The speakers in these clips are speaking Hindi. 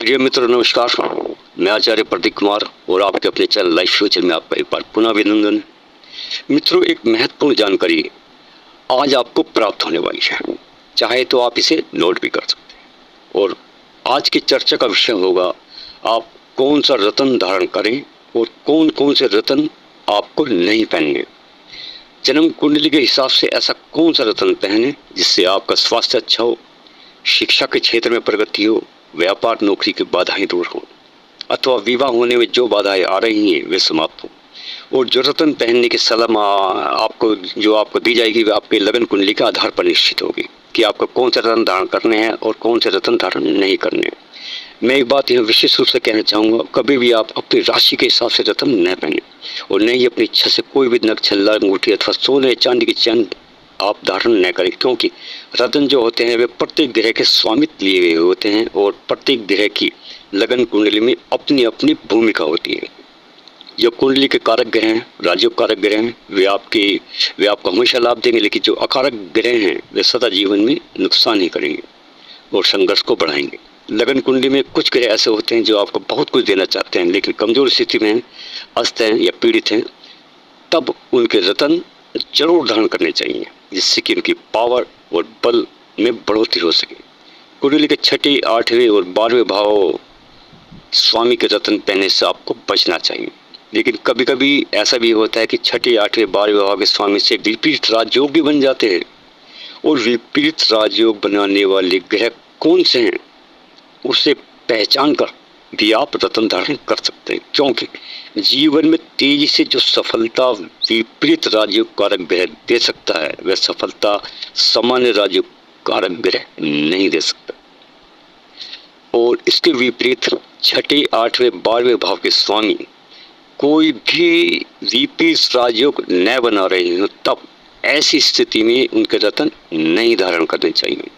प्रिय मित्रों नमस्कार। मैं आचार्य प्रदीप कुमार और आपके अपने चैनल लाइफ फ्यूचर में आपका एक बार पुनः अभिनंदन। मित्रों, एक महत्वपूर्ण जानकारी आज आपको प्राप्त होने वाली है, चाहे तो आप इसे नोट भी कर सकते हैं। और आज की चर्चा का विषय होगा आप कौन सा रत्न धारण करें और कौन कौन से रत्न आपको नहीं पहनने। जन्म कुंडली के हिसाब से ऐसा कौन सा रत्न पहने जिससे आपका स्वास्थ्य अच्छा हो, शिक्षा के क्षेत्र में प्रगति हो, व्यापार नौकरी की बाधाएं दूर हो, अथवा विवाह होने में जो बाधाएं आ रही हैं वे समाप्त हो। और जो रत्न पहनने की सलाह आपको दी जाएगी वह आपके लगन कुंडली के आधार पर निश्चित होगी कि आपको कौन से रत्न धारण करने हैं और कौन से रत्न धारण नहीं करने हैं। मैं एक बात यह विशेष रूप से कहना चाहूँगा, कभी भी आप अपनी राशि के हिसाब से रत्न न पहने और न ही अपनी इच्छा से कोई भी नग, छल्ला, अंगूठी अथवा सोने चांदी की चैन आप धारण न करें, क्योंकि रत्न जो होते हैं वे प्रत्येक ग्रह के स्वामित्व लिए हुए होते हैं और प्रत्येक ग्रह की लगन कुंडली में अपनी अपनी भूमिका होती है। जो कुंडली के कारक ग्रह हैं, राजयोग कारक ग्रह हैं, वे आपको हमेशा लाभ देंगे, लेकिन जो अकारक ग्रह हैं वे सदा जीवन में नुकसान ही करेंगे और संघर्ष को बढ़ाएंगे। लगन कुंडली में कुछ ग्रह ऐसे होते हैं जो आपको बहुत कुछ देना चाहते हैं लेकिन कमजोर स्थिति में अस्त हैं या पीड़ित हैं, तब उनके रत्न जरूर धारण करने चाहिए जिससे कि उनकी पावर और बल में बढ़ोतरी हो सके। कुंडली के छठे, आठवें और 12वें भाव स्वामी के रत्न पहनने से आपको बचना चाहिए। लेकिन कभी कभी ऐसा भी होता है कि छठे, आठवें, 12वें भाव के स्वामी से विपरीत राजयोग भी बन जाते हैं। और विपरीत राजयोग बनाने वाले ग्रह कौन से हैं उसे पहचान कर भी आप रत्न धारण कर सकते हैं, क्योंकि जीवन में तेजी से जो सफलता विपरीत राजयोग कारक ग्रह दे सकता है वह सफलता सामान्य राजयोग कारक ग्रह नहीं दे सकता। और इसके विपरीत छठे, आठवें, 12वें भाव के स्वामी कोई भी विपरीत राजयोग न बना रहे हो तब ऐसी स्थिति में उनके रत्न नहीं धारण करने चाहिए।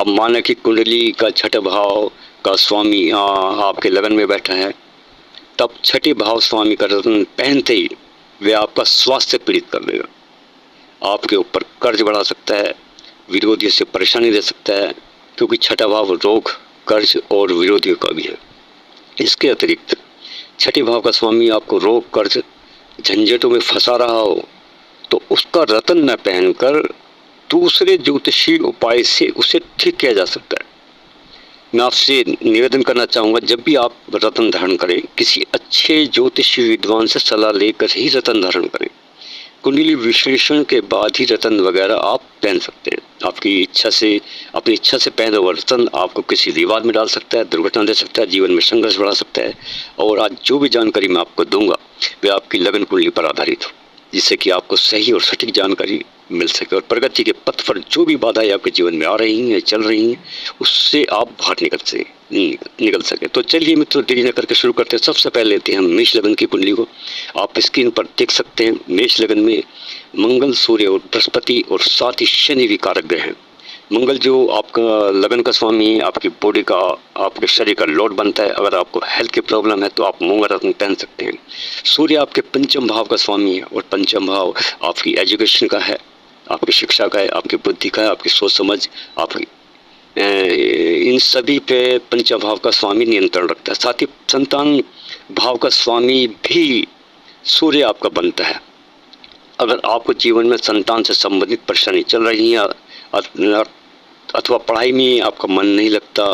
अब माना कि कुंडली का छठा भाव का स्वामी आपके लगन में बैठा है, तब छठे भाव स्वामी का रत्न पहनते ही वह आपका स्वास्थ्य पीड़ित कर देगा, आपके ऊपर कर्ज बढ़ा सकता है, विरोधियों से परेशानी दे सकता है, क्योंकि छठा भाव रोग, कर्ज और विरोधियों का भी है। इसके अतिरिक्त छठे भाव का स्वामी आपको रोग, कर्ज, झंझटों में फंसा रहा हो तो उसका रत्न न पहनकर दूसरे ज्योतिषी उपाय से उसे ठीक किया जा सकता है। मैं आपसे निवेदन करना चाहूँगा, जब भी आप रत्न धारण करें किसी अच्छे ज्योतिषी विद्वान से सलाह लेकर ही रत्न धारण करें। कुंडली विश्लेषण के बाद ही रत्न वगैरह आप पहन सकते हैं। अपनी इच्छा से पहना हुआ रत्न आपको किसी विवाद में डाल सकता है, दुर्घटना दे सकता है, जीवन में संघर्ष बढ़ा सकता है। और आज जो भी जानकारी मैं आपको दूंगा वह आपकी लगन कुंडली पर आधारित हो, जिससे कि आपको सही और सटीक जानकारी मिल सके और प्रगति के पथ पर जो भी बाधाएं आपके जीवन में आ रही हैं, चल रही हैं, उससे आप बाहर निकल सके। तो चलिए मित्रों, देरी न करके शुरू करते हैं। सबसे पहले लेते हैं हम मेष लगन की कुंडली को। आप स्क्रीन पर देख सकते हैं मेष लगन में मंगल, सूर्य और बृहस्पति और साथ ही शनि भी कारक ग्रह हैं। मंगल जो आपका लगन का स्वामी है, आपकी बॉडी का, आपके शरीर का लोड बनता है। अगर आपको हेल्थ की प्रॉब्लम है तो आप मूंगा रत्न पहन सकते हैं। सूर्य आपके पंचम भाव का स्वामी है और पंचम भाव आपकी एजुकेशन का है, आपकी शिक्षा का है, आपकी बुद्धि का है, आपकी सोच समझ, आपकी इन सभी पे पंचम भाव का स्वामी नियंत्रण रखता है। साथ ही संतान भाव का स्वामी भी सूर्य आपका बनता है। अगर आपको जीवन में संतान से संबंधित परेशानी चल रही है अथवा पढ़ाई में आपका मन नहीं लगता,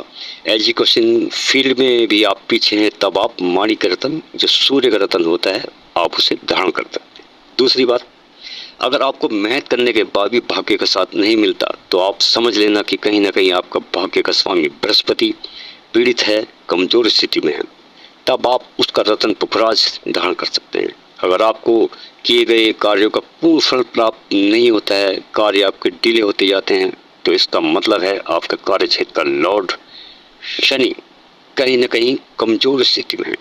एजुकेशन फील्ड में भी आप पीछे हैं, तब आप माणिक रत्न जो सूर्य का रत्न होता है आप उसे धारण कर सकते हैं। दूसरी बात, अगर आपको मेहनत करने के बाद भी भाग्य का साथ नहीं मिलता तो आप समझ लेना कि कहीं ना कहीं आपका भाग्य का स्वामी बृहस्पति पीड़ित है, कमजोर स्थिति में है, तब आप उसका रत्न पुखराज धारण कर सकते हैं। अगर आपको किए गए कार्यों का पूर्ण फल प्राप्त नहीं होता है, कार्य आपके डिले होते जाते हैं, तो इसका मतलब है आपका कार्य क्षेत्र का लॉर्ड शनि कहीं ना कहीं कमजोर स्थिति में है।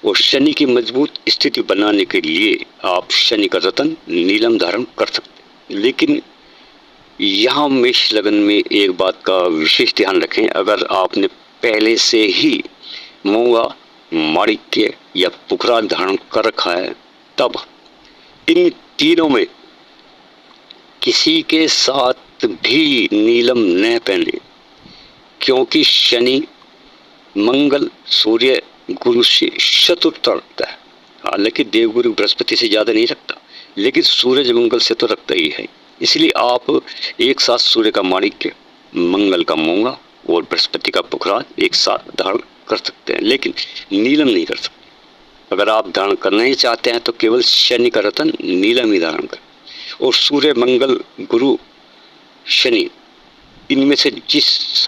और शनि की मजबूत स्थिति बनाने के लिए आप शनि का रत्न नीलम धारण कर सकते हैं। लेकिन यहाँ मेष लगन में एक बात का विशेष ध्यान रखें, अगर आपने पहले से ही मूंगा, माणिक्य या पुखराज धारण कर रखा है तब इन तीनों में किसी के साथ भी नीलम न पहने, क्योंकि शनि मंगल सूर्य गुरु से चतुर्थ रखता है। हालांकि देवगुरु बृहस्पति से ज़्यादा नहीं रखता, लेकिन सूरज मंगल से तो रखता ही है। इसलिए आप एक साथ सूर्य का माणिक्य, मंगल का मूंगा और बृहस्पति का पुखराज एक साथ धारण कर सकते हैं, लेकिन नीलम नहीं कर सकते। अगर आप धारण करना ही चाहते हैं तो केवल शनि का रत्न नीलम ही धारण करें। और सूर्य मंगल गुरु शनि, इनमें से जिस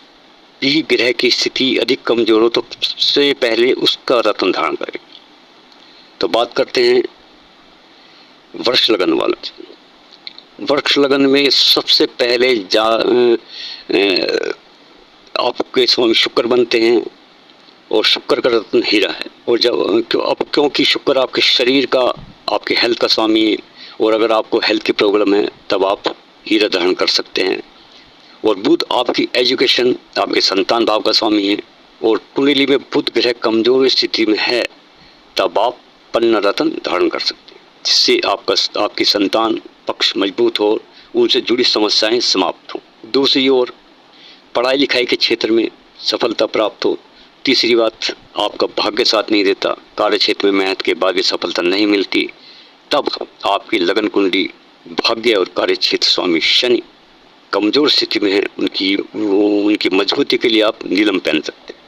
भी ग्रह की स्थिति अधिक कमजोर हो तो सबसे पहले उसका रत्न धारण करें। तो बात करते हैं वृक्ष लगन वालों की। वृक्ष लगन में सबसे पहले आपके स्वामी शुक्र बनते हैं और शुक्र का रत्न हीरा है। और क्योंकि शुक्र आपके शरीर का, आपके हेल्थ का स्वामी है, और अगर आपको हेल्थ की प्रॉब्लम है तब आप हीरा धारण कर सकते हैं। और बुध आपकी एजुकेशन, आपके संतान भाव का स्वामी है। और कुंडली में बुध ग्रह कमजोर स्थिति में है तब आप पन्ना रत्न धारण कर सकते हैं, जिससे आपकी संतान पक्ष मजबूत हो, उनसे जुड़ी समस्याएं समाप्त हो। दूसरी ओर पढ़ाई लिखाई के क्षेत्र में सफलता प्राप्त हो। तीसरी बात, आपका भाग्य साथ नहीं देता, कार्य क्षेत्र में मेहनत के बाद भी सफलता नहीं मिलती, तब आपकी लगन कुंडली भाग्य और कार्य क्षेत्र स्वामी शनि कमजोर स्थिति में है। उनकी मजबूती के लिए आप नीलम पहन सकते हैं।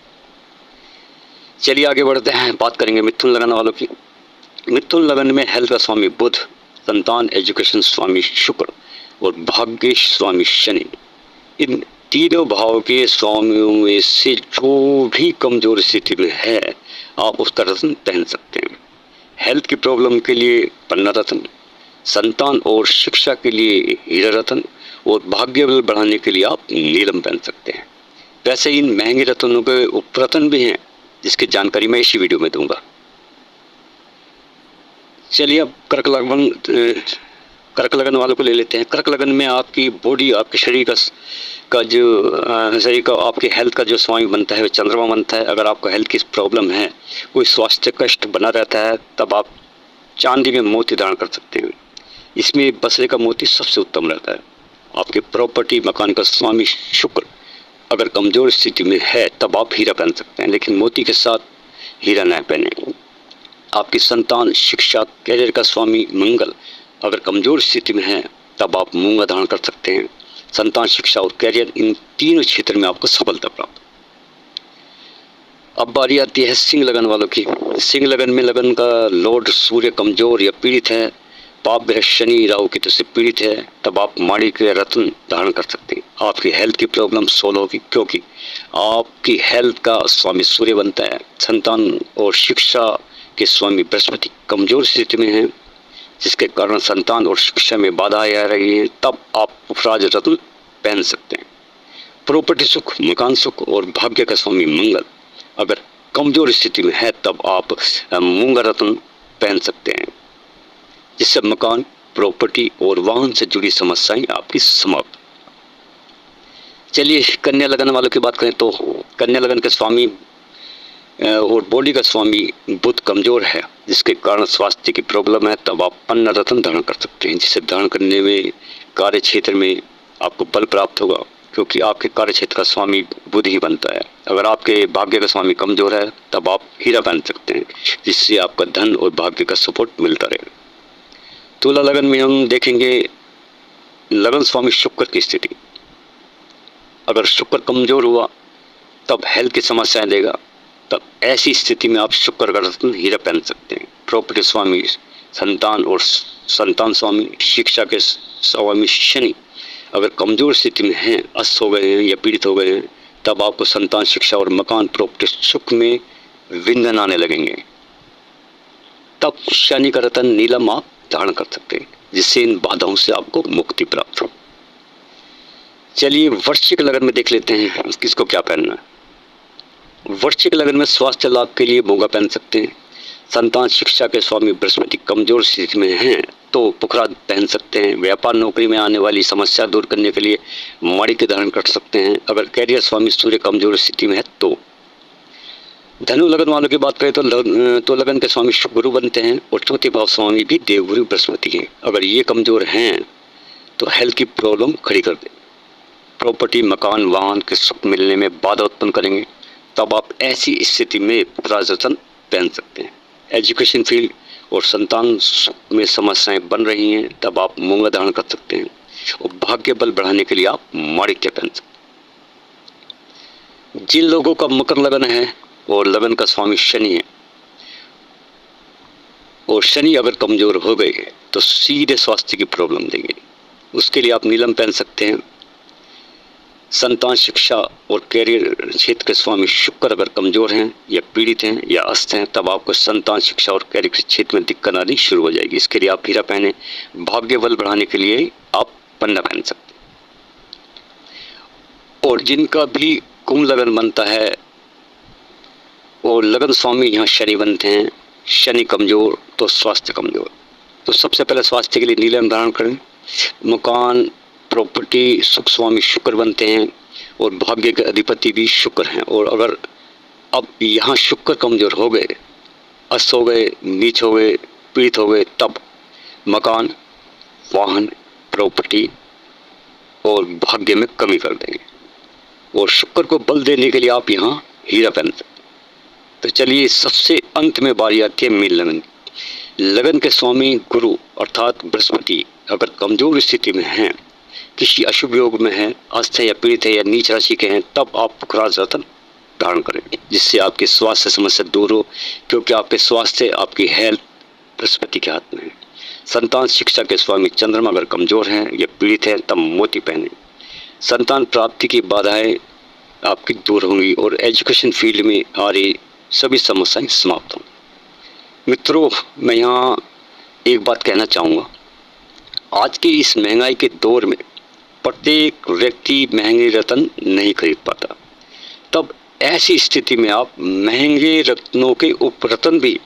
चलिए आगे बढ़ते हैं, बात करेंगे मिथुन लगन वालों की। मिथुन लगन में हेल्थ का स्वामी बुध, संतान एजुकेशन स्वामी शुक्र और भाग्य स्वामी शनि, इन तीनों भाव के स्वामियों में से जो भी कमजोर स्थिति में है आप उसका रत्न पहन सकते हैं। हेल्थ की प्रॉब्लम के लिए पन्ना रत्न, संतान और शिक्षा के लिए हीरा रत्न और भाग्य बल बढ़ाने के लिए आप नीलम पहन सकते हैं। वैसे इन महंगे रत्नों के उपरत्न भी हैं, जिसकी जानकारी मैं इसी वीडियो में दूंगा। चलिए अब कर्क लगन वालों को ले लेते हैं। कर्क लगन में आपकी बॉडी, आपके शरीर का आपके हेल्थ का जो स्वामी बनता है वह चंद्रमा बनता है। अगर आपको हेल्थ की प्रॉब्लम है, कोई स्वास्थ्य कष्ट बना रहता है, तब आप चांदी में मोती धारण कर सकते हैं। इसमें बसरे का मोती सबसे उत्तम रहता है। आपके प्रॉपर्टी मकान का स्वामी शुक्र अगर कमजोर स्थिति में है तब आप हीरा पहन सकते हैं, लेकिन मोती के साथ हीरा न पहने। आपकी संतान, शिक्षा, कैरियर का स्वामी मंगल अगर कमजोर स्थिति में है तब आप मूंगा धारण कर सकते हैं। संतान, शिक्षा और कैरियर, इन तीनों क्षेत्र में आपको सफलता प्राप्त। अब बारी आती है सिंह लगन वालों की। सिंह लगन में लगन का लॉर्ड सूर्य कमजोर या पीड़ित है, पाप ग्रह शनि राहु केतु से पीड़ित है, तब आप माणिक्य रत्न धारण कर सकते हैं। आपकी हेल्थ की प्रॉब्लम सोल्व होगी, क्योंकि आपकी हेल्थ का स्वामी सूर्य बनता है। संतान और शिक्षा के स्वामी बृहस्पति कमजोर स्थिति में है, जिसके कारण संतान और शिक्षा में बाधा आ रही है, तब आप पुखराज रत्न पहन सकते हैं। प्रॉपर्टी सुख, मकान सुख और भाग्य का स्वामी मंगल अगर कमजोर स्थिति में है तब आप मूंगा रत्न पहन सकते हैं, जिससे मकान, प्रॉपर्टी और वाहन से जुड़ी समस्याएं आपकी समाप्त। चलिए कन्या लगन वालों की बात करें तो कन्या लगन के स्वामी और बॉडी का स्वामी बुध कमजोर है, जिसके कारण स्वास्थ्य की प्रॉब्लम है, तब आप पन्ना रत्न धारण कर सकते हैं, जिसे धारण करने में कार्य क्षेत्र में आपको बल प्राप्त होगा, क्योंकि आपके कार्य क्षेत्र का स्वामी बुध ही बनता है। अगर आपके भाग्य का स्वामी कमजोर है तब आप हीरा पहन सकते हैं, जिससे आपका धन और भाग्य का सपोर्ट मिलता रहेगा। तुला लगन में हम देखेंगे लगन स्वामी शुक्र की स्थिति। अगर शुक्र कमजोर हुआ तब हेल्थ की समस्याएं देगा, तब ऐसी स्थिति में आप शुक्र का रत्न हीरा पहन सकते हैं। प्रॉपर्टी स्वामी संतान और संतान स्वामी शिक्षा के स्वामी शनि अगर कमजोर स्थिति में हैं, अस्त हो गए हैं या पीड़ित हो गए हैं, तब आपको संतान, शिक्षा और मकान, प्रॉपर्टी सुख में विघ्न आने लगेंगे। तब शनि का रत्न नीलम आप धारण कर सकते हैं, जिससे इन बाधाओं से आपको मुक्ति प्राप्त हो। चलिए वृश्चिक लगन में देख लेते हैं किसको क्या पहनना है। वृश्चिक लगन में स्वास्थ्य लाभ के लिए मूंगा पहन सकते हैं। संतान, शिक्षा के स्वामी बृहस्पति कमजोर स्थिति में हैं तो पुखराज पहन सकते हैं। व्यापार, नौकरी में आने वाली समस्या दूर करने के लिए माणिक्य धारण कर सकते हैं। अगर कैरियर स्वामी सूर्य कमजोर स्थिति में है तो। धनु लगन वालों की बात करें तो लगन के स्वामी गुरु बनते हैं और चौथे भाव स्वामी भी देवगुरु बृहस्पति हैं। अगर ये कमजोर हैं तो हेल्थ की प्रॉब्लम खड़ी कर दे। प्रॉपर्टी, मकान, वाहन के सुख मिलने में बाधा उत्पन्न करेंगे। तब आप ऐसी स्थिति में पुखराज रत्न पहन सकते हैं। एजुकेशन फील्ड और संतान में समस्याएं बन रही हैं, तब आप मूंगा धारण कर सकते हैं। और भाग्य बल बढ़ाने के लिए आप माणिक्य पहन सकते हैं। जिन लोगों का मकर लगन है और लगन का स्वामी शनि है, और शनि अगर कमजोर हो गए तो सीधे स्वास्थ्य की प्रॉब्लम देंगे, उसके लिए आप नीलम पहन सकते हैं। संतान, शिक्षा और कैरियर क्षेत्र के स्वामी शुक्र अगर कमजोर हैं या पीड़ित हैं या अस्त हैं, तब आपको संतान, शिक्षा और कैरियर के क्षेत्र में दिक्कत आनी शुरू हो जाएगी। इसके लिए आप हीरा पहने। भाग्य बल बढ़ाने के लिए आप पन्ना पहन सकते हैं। और जिनका भी कुंभ लगन बनता है और लगन स्वामी यहाँ शनि बनते हैं, शनि कमजोर तो स्वास्थ्य कमजोर, तो सबसे पहले स्वास्थ्य के लिए नीलम धारण करें। मकान, प्रॉपर्टी, सुख स्वामी शुक्र बनते हैं और भाग्य के अधिपति भी शुक्र हैं। और अगर अब यहाँ शुक्र कमजोर हो गए, अस्त हो गए, नीच हो गए, पीड़ित हो गए, तब मकान, वाहन, प्रॉपर्टी और भाग्य में कमी कर देंगे। और शुक्र को बल देने के लिए आप यहाँ हीरा पहन सकते। तो चलिए, सबसे अंत में बारी आती है मीन लगन। लगन के स्वामी गुरु अर्थात बृहस्पति अगर कमजोर स्थिति में हैं, किसी अशुभ योग में है, अस्त है या पीड़ित है या नीच राशि के हैं, तब आप पुखराज रत्न धारण करें, जिससे आपके स्वास्थ्य समस्या दूर हो, क्योंकि आपके स्वास्थ्य, आपकी हेल्थ बृहस्पति के हाथ में है। संतान, शिक्षा के स्वामी चंद्रमा अगर कमजोर हैं या पीड़ित है, तब मोती पहने। संतान प्राप्ति की बाधाएं आपकी दूर होंगी और एजुकेशन फील्ड में आ रही सभी समस्याएं समाप्त होंगी। मित्रों, मैं यहाँ एक बात कहना चाहूँगा, आज के इस महंगाई के दौर में प्रत्येक व्यक्ति महंगे रत्न नहीं खरीद पाता, तब ऐसी स्थिति में आप महंगे रत्नों के उपरत्न भी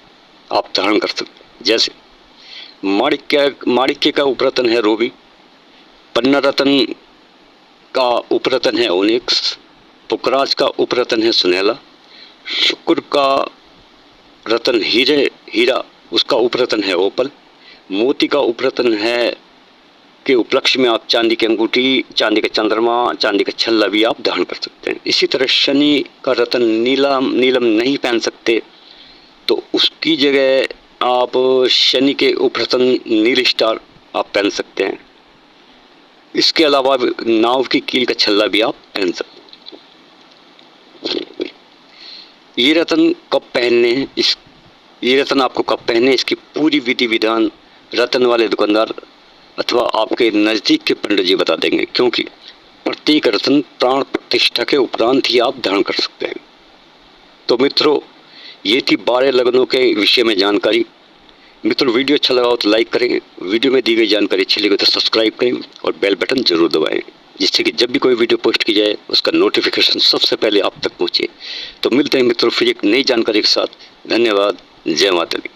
आप धारण कर सकते हैं। जैसे माणिक्य का उपरत्न है रूबी, पन्ना रत्न का उपरत्न है ओनिक्स, पुखराज का उपरत्न है सुनहला, शुक्र का रत्न हीरा उसका उपरत्न है ओपल, मोती का उपरत्न है के उपलक्ष्य में आप चांदी की अंगूठी, चांदी का चंद्रमा, चांदी का छल्ला भी आप धारण कर सकते हैं। इसी तरह शनि का रत्न नीलम नहीं पहन सकते, तो उसकी जगह आप शनि के उपरत्न नील स्टार आप पहन सकते हैं। इसके अलावा नाव की कील का छल्ला भी आप पहन सकते हैं। ये रत्न कब पहनने हैं, ये रत्न आपको कब पहने, इसकी पूरी विधि विधान रत्न वाले दुकानदार अथवा आपके नज़दीक के पंडित जी बता देंगे, क्योंकि प्रत्येक रत्न प्राण प्रतिष्ठा के उपरांत ही आप धारण कर सकते हैं। तो मित्रों, ये थी 12 लगनों के विषय में जानकारी। मित्रों, वीडियो अच्छा लगा हो तो लाइक करें, वीडियो में दी गई जानकारी अच्छी लगी तो सब्सक्राइब करें और बेल बटन जरूर दबाएं, जिससे कि जब भी कोई वीडियो पोस्ट की जाए उसका नोटिफिकेशन सबसे पहले आप तक पहुँचे। तो मिलते हैं मित्रों फिर एक नई जानकारी के साथ। धन्यवाद। जय माता दी।